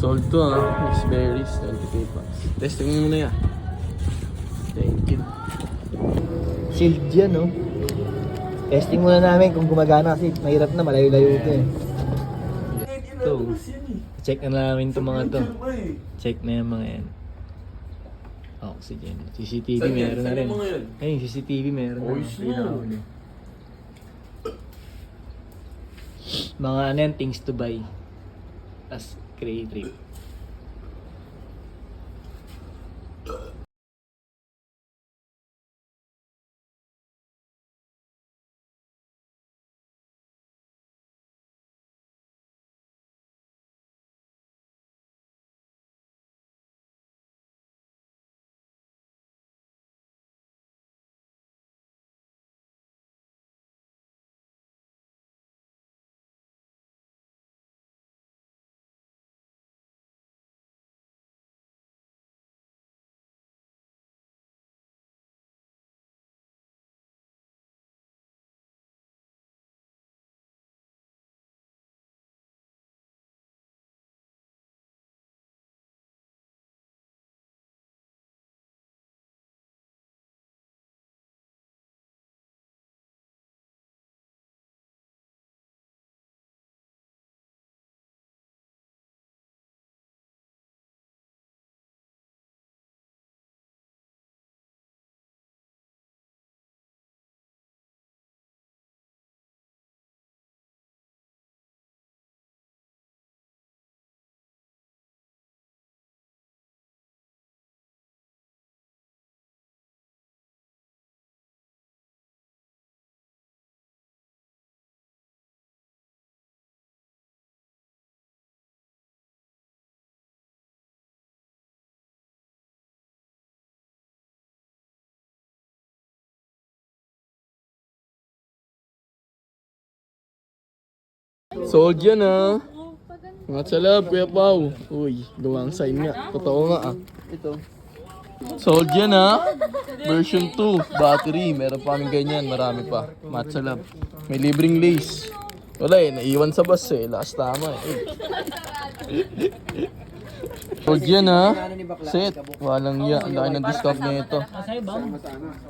Sold to Miss Berries, 20k packs. Testing mo muna yan. Thank you. Sealed yan, no? Testing muna namin kung gumagana kasi mahirap na, malayo-layo ito eh. Ito. Check na namin itong mga to. Check na yung mga yan. Oxygen. CCTV meron na rin. Ayun, CCTV meron na. Pinakahuli. Mga ano yan, things to buy. As crate trip. Sold yan Mga salab, Kuya Pao. Uy, gawang sign nga. Totoo nga Ito. Sold yan Version 2, battery. Meron pa kaming ganyan, marami pa. Matsalab. May libreng lace. Wala naiwan sa bus Last tama Sold yan Set. Walang iya. Ang laki ng discount nito.